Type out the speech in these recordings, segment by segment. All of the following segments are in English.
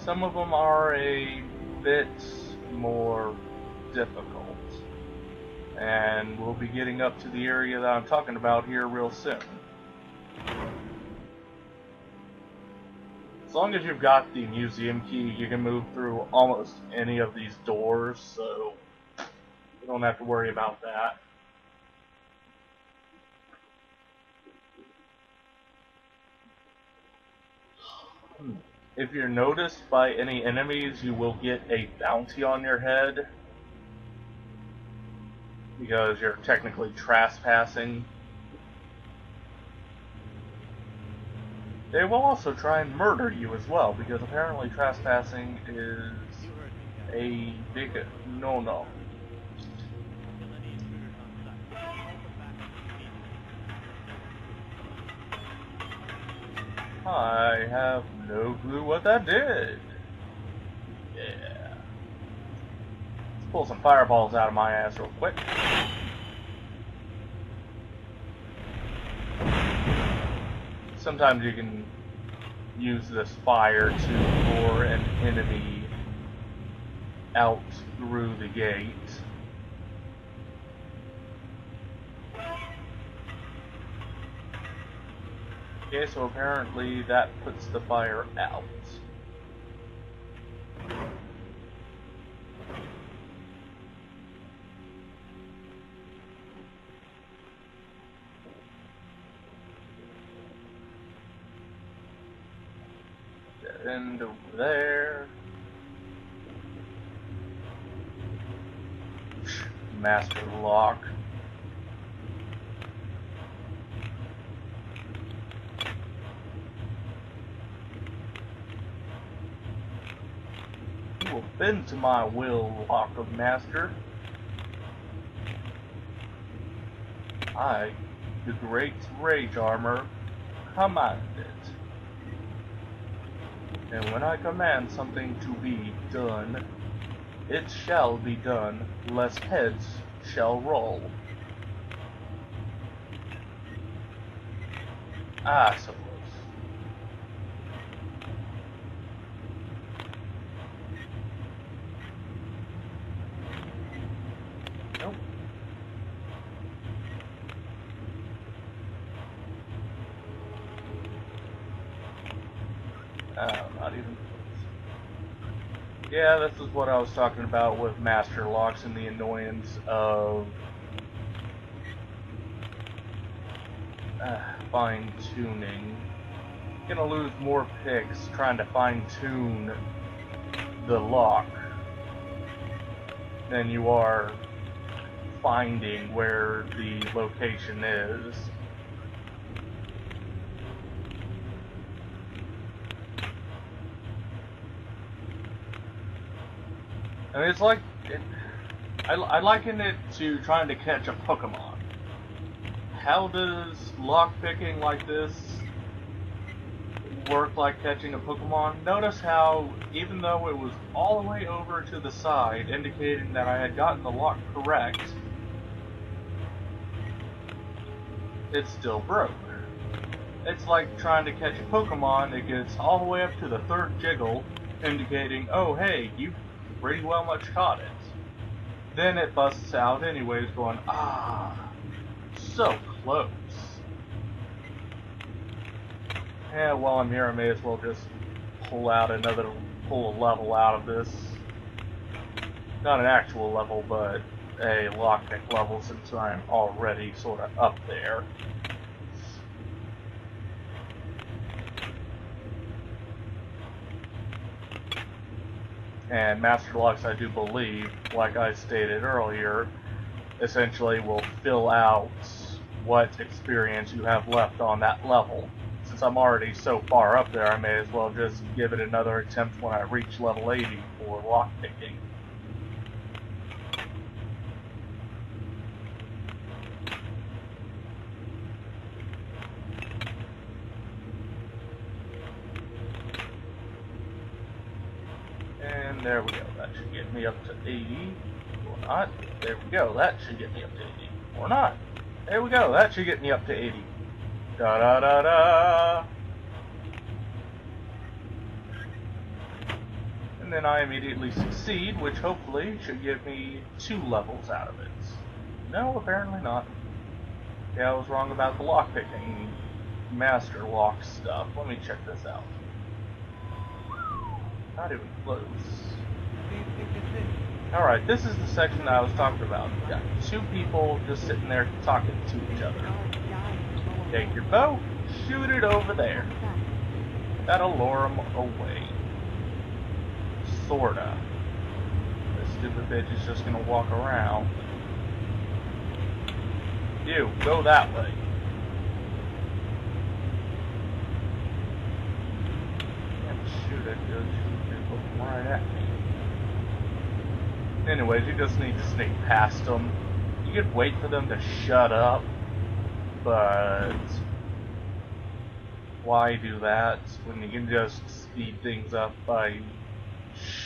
some of them are a bit more difficult. And we'll be getting up to the area that I'm talking about here real soon. As long as you've got the museum key, you can move through almost any of these doors, so you don't have to worry about that. If you're noticed by any enemies, you will get a bounty on your head, because you're technically trespassing. They will also try and murder you as well, because apparently trespassing is a big no-no. I have no clue what that did. Yeah. Let's pull some fireballs out of my ass real quick. Sometimes you can use this fire to lure an enemy out through the gate. Okay, so apparently that puts the fire out. Dead end over there. Master lock. Will bend to my will, lock of master. I, the great RageArmor, command it. And when I command something to be done, it shall be done, lest heads shall roll. I suppose. Nope. Not even close. Yeah, this is what I was talking about with master locks and the annoyance of fine-tuning. You're gonna lose more picks trying to fine-tune the lock than you are finding where the location is. I mean, it's like, I liken it to trying to catch a Pokemon. How does lockpicking like this work like catching a Pokemon? Notice how, even though it was all the way over to the side, indicating that I had gotten the lock correct, it still broke. It's like trying to catch a Pokemon that gets all the way up to the third jiggle, indicating, oh hey, you pretty well much caught it. Then it busts out anyways going, ah, so close. Yeah, while I'm here I may as well just pull a level out of this. Not an actual level, but a lockpick level since I'm already sort of up there. And master locks, I do believe, like I stated earlier, essentially will fill out what experience you have left on that level. Since I'm already so far up there, I may as well just give it another attempt when I reach level 80 for lockpicking. And there we go, that should get me up to 80, or not. There we go, that should get me up to 80, or not. There we go, that should get me up to 80. Da da da da! And then I immediately succeed, which hopefully should give me 2 levels out of it. No, apparently not. Yeah, I was wrong about the lockpicking master lock stuff. Let me check this out. Not even close. Alright, this is the section that I was talking about. You got 2 people just sitting there talking to each other. Take your bow, shoot it over there. That'll lure them away. Sorta. This stupid bitch is just gonna walk around. You, go that way. Can't shoot it, just looking right at me. Anyways, you just need to sneak past them. You could wait for them to shut up, but why do that when you can just speed things up by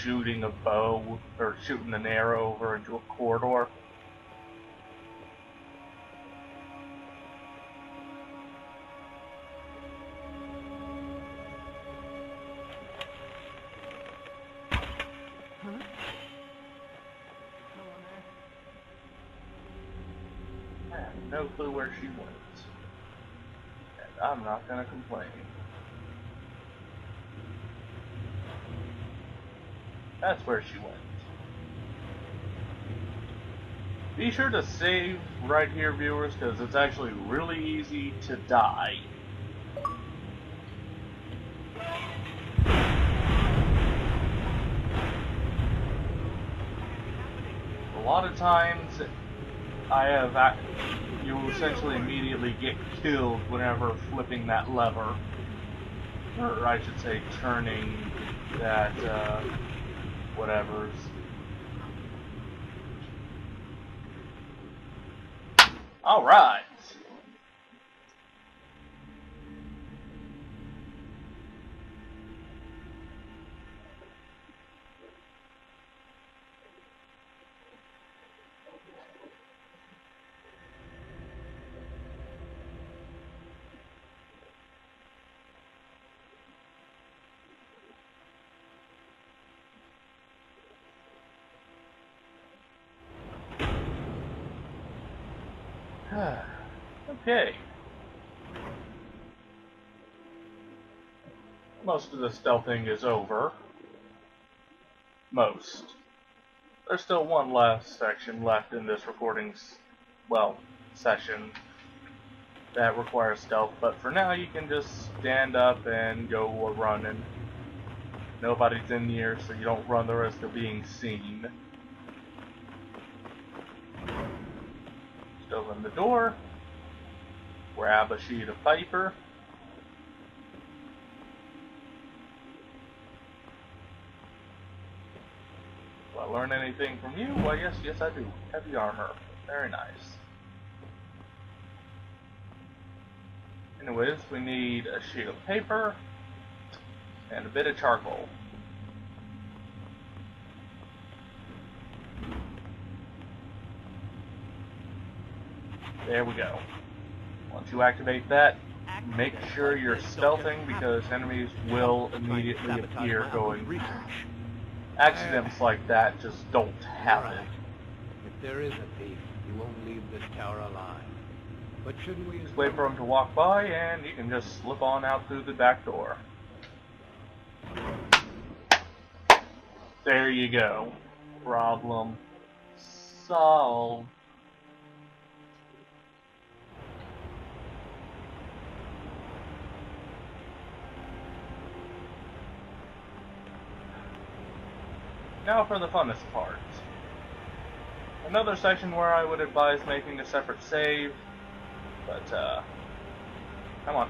shooting a bow or shooting an arrow over into a corridor? I have no clue where she went, and I'm not gonna complain. That's where she went. Be sure to save right here, viewers, because it's actually really easy to die. A lot of times, you essentially immediately get killed whenever flipping that lever. Or I should say turning that, whatever's. Alright! Okay. Most of the stealthing is over. Most. There's still one last section left in this session that requires stealth, but for now you can just stand up and go running. Nobody's in here, so you don't run the risk of being seen. Just open the door. Grab a sheet of paper. Do I learn anything from you? Why, yes, I do. Heavy armor. Very nice. Anyways, we need a sheet of paper and a bit of charcoal. There we go. Once you activate that, make sure you're stealthing because enemies will immediately appear going. Accidents like that just don't happen. If there is a thief, he won't leave this tower alive. But shouldn't we just wait for him to walk by and you can just slip on out through the back door. There you go. Problem solved. Now for the funnest part. Another section where I would advise making a separate save, but come on.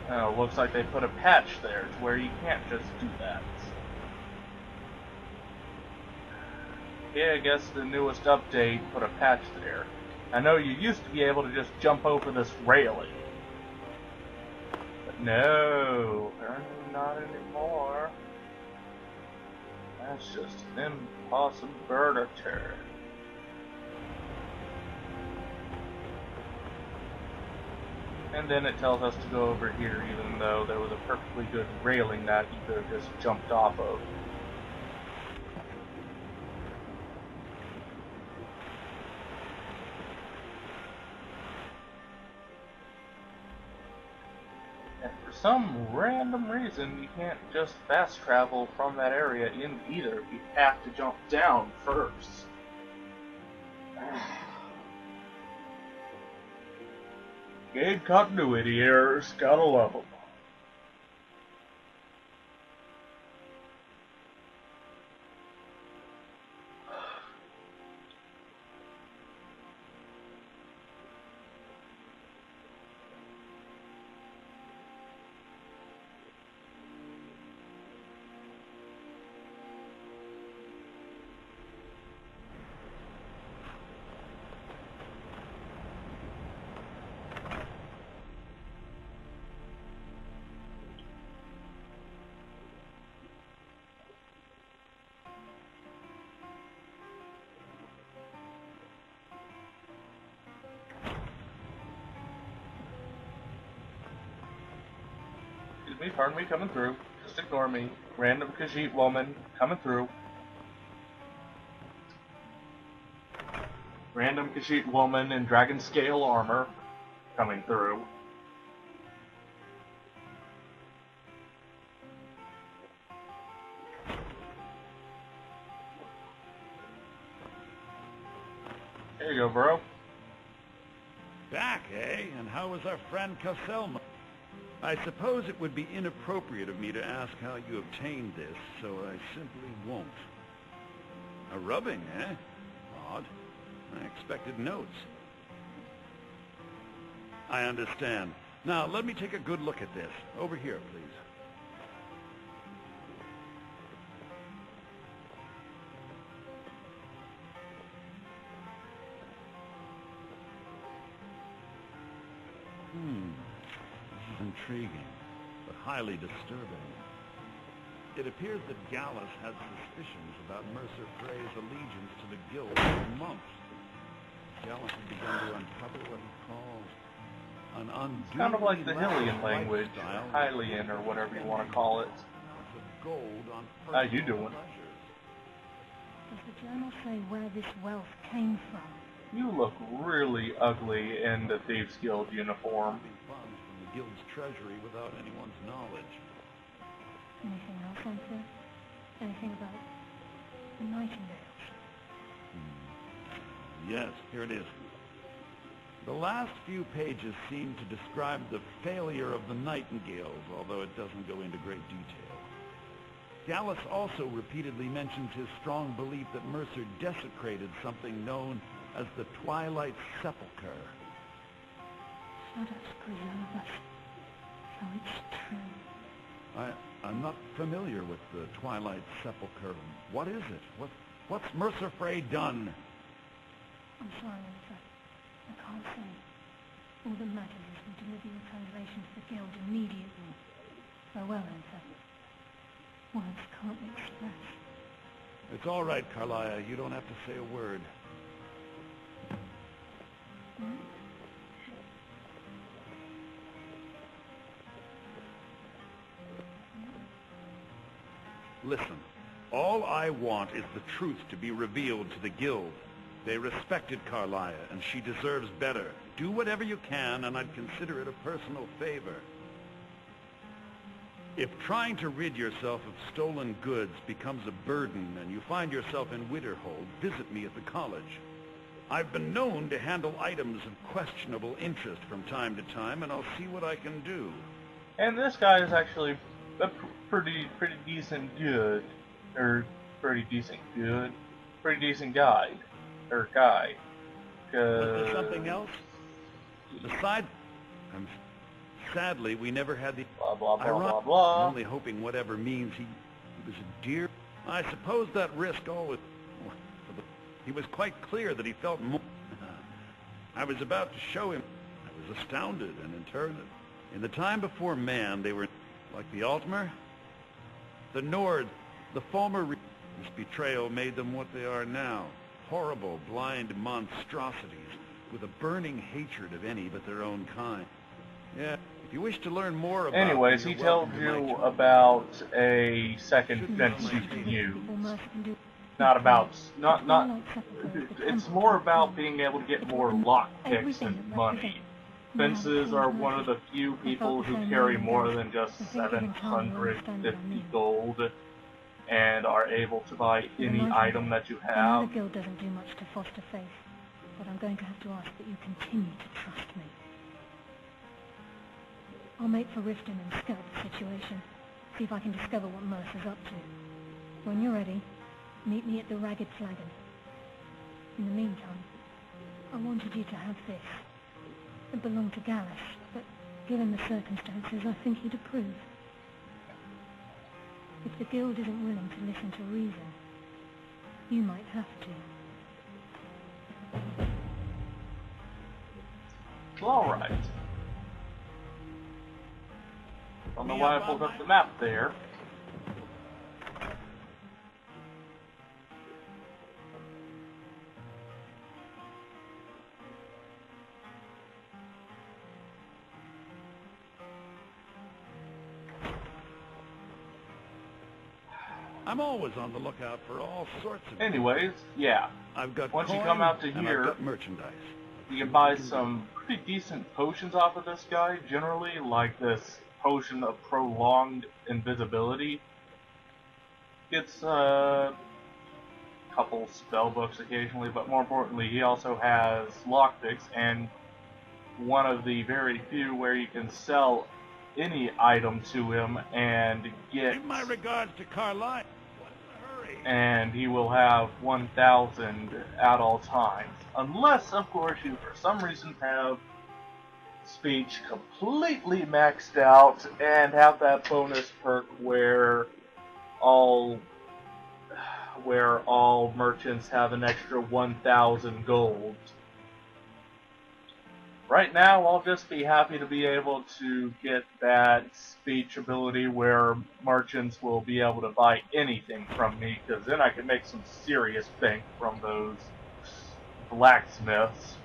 Oh, looks like they put a patch there to where you can't just do that. Yeah, I guess the newest update put a patch there. I know you used to be able to just jump over this railing. But no, apparently not anymore. That's just an impossibility. And then it tells us to go over here, even though there was a perfectly good railing that you could have just jumped off of. And for some random reason, you can't just fast travel from that area in either. You have to jump down first. Game continuity errors, gotta love them. Pardon me, coming through. Just ignore me. Random Khajiit woman coming through. Random Khajiit woman in dragon scale armor coming through. There you go, bro. Back, eh? And how was our friend Casselma? I suppose it would be inappropriate of me to ask how you obtained this, so I simply won't. A rubbing, eh? Odd. I expected notes. I understand. Now, let me take a good look at this. Over here, please. Intriguing, but highly disturbing. It appears that Gallus had suspicions about Mercer Frey's allegiance to the Guild for months. Gallus had begun to uncover what he calls an unduly kind of like the Hylian lavish language, lifestyle Hylian or whatever you want to call it. of gold on How you personal doing? pleasures. Does the journal say where this wealth came from? You look really ugly in the Thieves Guild uniform. Pumping funds from the Guild's treasury without anyone's knowledge. Anything else on there? Anything about the nightingales? Yes, here it is. The last few pages seem to describe the failure of the nightingales, although it doesn't go into great detail. Gallus also repeatedly mentions his strong belief that Mercer desecrated something known as the Twilight Sepulchre. Let us preserve us, so it's true. I'm not familiar with the Twilight Sepulchre. What is it? What's Mercer Frey done? I'm sorry, Luther. I can't say. All that matters is we deliver your translation to the Guild immediately. Farewell, Luther. Words can't express. It's all right, Carlia. You don't have to say a word. Listen, all I want is the truth to be revealed to the Guild. They respected Carlia, and she deserves better. Do whatever you can, and I'd consider it a personal favor. If trying to rid yourself of stolen goods becomes a burden and you find yourself in Winterhold, visit me at the college. I've been known to handle items of questionable interest from time to time, and I'll see what I can do. And this guy is actually a pretty decent good, or pretty decent guy, or guy. Was there something else? Besides, sadly, we never had the... Blah, blah, blah, blah, blah. I'm only hoping whatever means he was a dear... I suppose that risk always... He was quite clear that he felt more... I was about to show him. I was astounded and interred. In the time before man, they were like the Altmer, the Nord, the Falmer. This betrayal made them what they are now. Horrible, blind monstrosities with a burning hatred of any but their own kind. Yeah. If you wish to learn more about Anyways, me, he you're told welcome to my you tour. about a second fence you can use. Not about, it's more about being able to get more lockpicks and money. Fences are one of the few people who carry more than just 750 gold and are able to buy any item that you I know have. the guild doesn't do much to foster faith, but I'm going to have to ask that you continue to trust me. I'll make for Riften and scout the situation, see if I can discover what Mercer's up to. When you're ready, meet me at the Ragged Flagon. In the meantime, I wanted you to have this. It belonged to Gareth, but given the circumstances, I think he'd approve. If the guild isn't willing to listen to reason, you might have to. Alright. Don't know why I pulled up the map there. I'm always on the lookout for all sorts of... Anyways, yeah. I've got Once you coin, come out to and here, I've got merchandise. you can buy some pretty decent potions off of this guy, generally, like this potion of prolonged invisibility. Gets a couple spell books occasionally, but more importantly, he also has lockpicks, and one of the very few where you can sell any item to him and get... Give my regards to Carline. What's the hurry? And he will have 1,000 at all times. Unless, of course, you for some reason have speech completely maxed out and have that bonus perk where all merchants have an extra 1,000 gold. Right now, I'll just be happy to be able to get that speech ability where merchants will be able to buy anything from me, because then I can make some serious bank from those blacksmiths.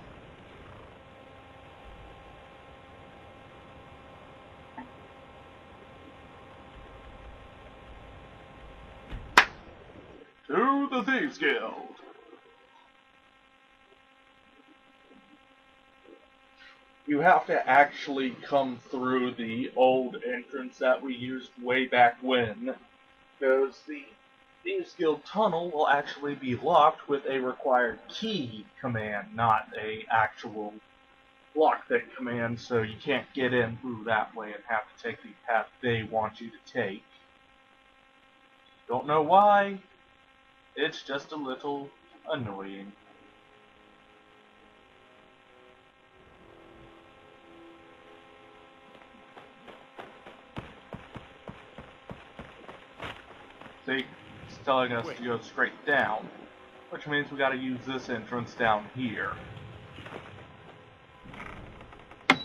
To the Thieves Guild. You have to actually come through the old entrance that we used way back when, because the Thieves Guild tunnel will actually be locked with a required key command, not a actual lockpick command, so you can't get in through that way and have to take the path they want you to take. Don't know why, it's just a little annoying. See, it's telling us to go straight down, which means we gotta use this entrance down here. It's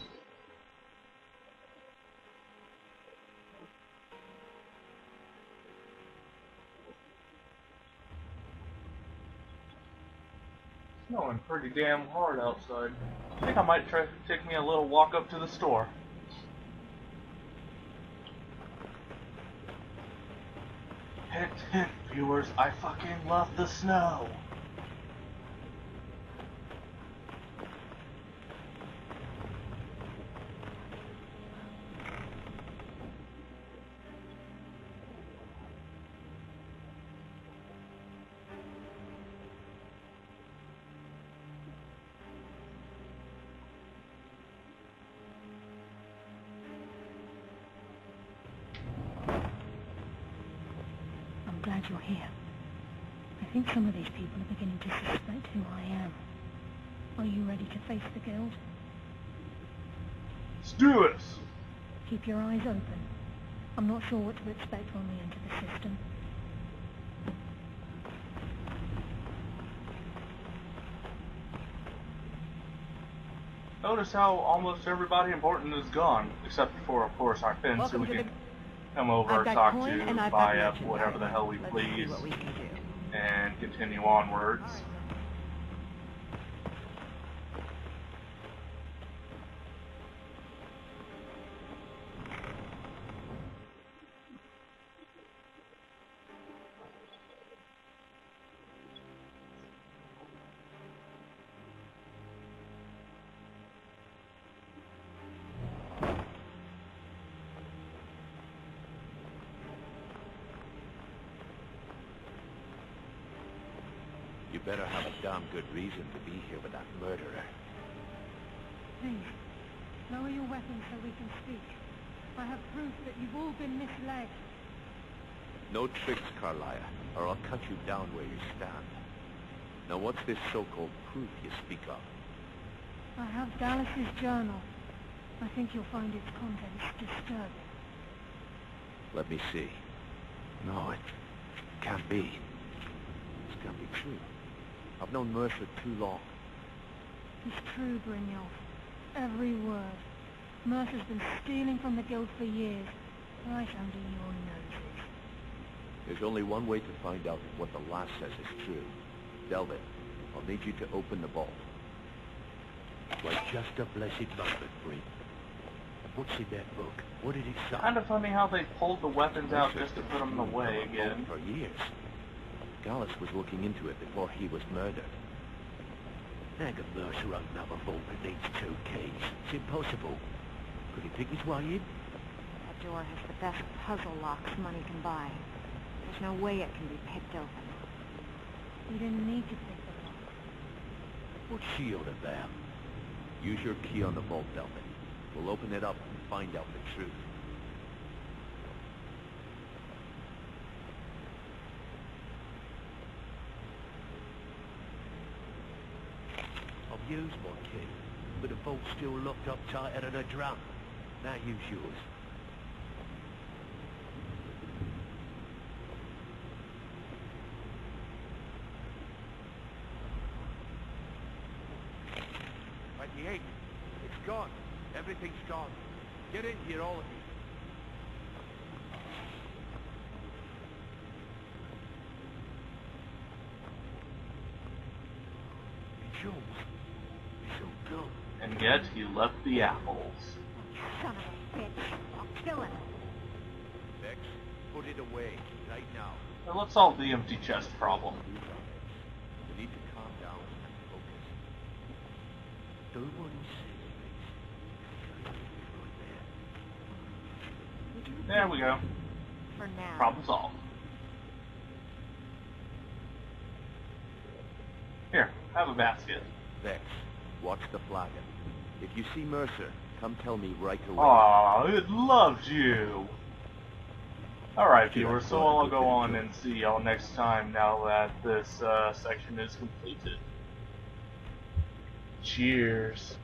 snowing pretty damn hard outside. I think I might try to take me a little walk up to the store. Hint, hint, viewers, I fucking love the snow. I'm glad you're here. I think some of these people are beginning to suspect who I am. Are you ready to face the guild? Let's do this! Keep your eyes open. I'm not sure what to expect when we enter the system. Notice how almost everybody important is gone, except for, of course, our Finn, so we can come over, talk to, buy up whatever the hell we please, and continue onwards. better have a damn good reason to be here with that murderer. Please, lower your weapons so we can speak. I have proof that you've all been misled. No tricks, Carlia, or I'll cut you down where you stand. Now what's this so-called proof you speak of? I have Dallas's journal. I think you'll find its contents disturbing. Let me see. No, it can't be. This can't be true. I've known Mercer too long. It's true, Brynjolf. Every word. Mercer's been stealing from the guild for years, right under your noses. There's only one way to find out if what the lass says is true. Delvin, I'll need you to open the vault. Wait just a blessed moment, Bryn. What's in that book? What did it say? Kind of funny how they pulled the weapons out just to put them away again. For years. Gallus was looking into it before he was murdered. How can Mercer open up a vault that needs 2 keys? It's impossible. Could he pick his way in? That door has the best puzzle locks money can buy. There's no way it can be picked open. We didn't need to pick the lock. What's she on about? Use your key on the vault, Delvin. We'll open it up and find out the truth. I've used my key, but the vault's still locked up tighter than a drum. Now use yours. Right, the 8. It's gone. Everything's gone. Get in here, all of you. It's yours. It's all gone. And yet he left the apples. Son of a bitch. I'll kill him. Vex, put it away, right now. Now let's solve the empty chest problem. We need to calm down and focus. Do what he says, please. There we go. For now. Problem solved. Here, have a basket. Vex, watch the flagon. If you see Mercer, come tell me right away. Aw, it loves you. Alright viewers, so I'll go on and see y'all next time now that this section is completed. Cheers.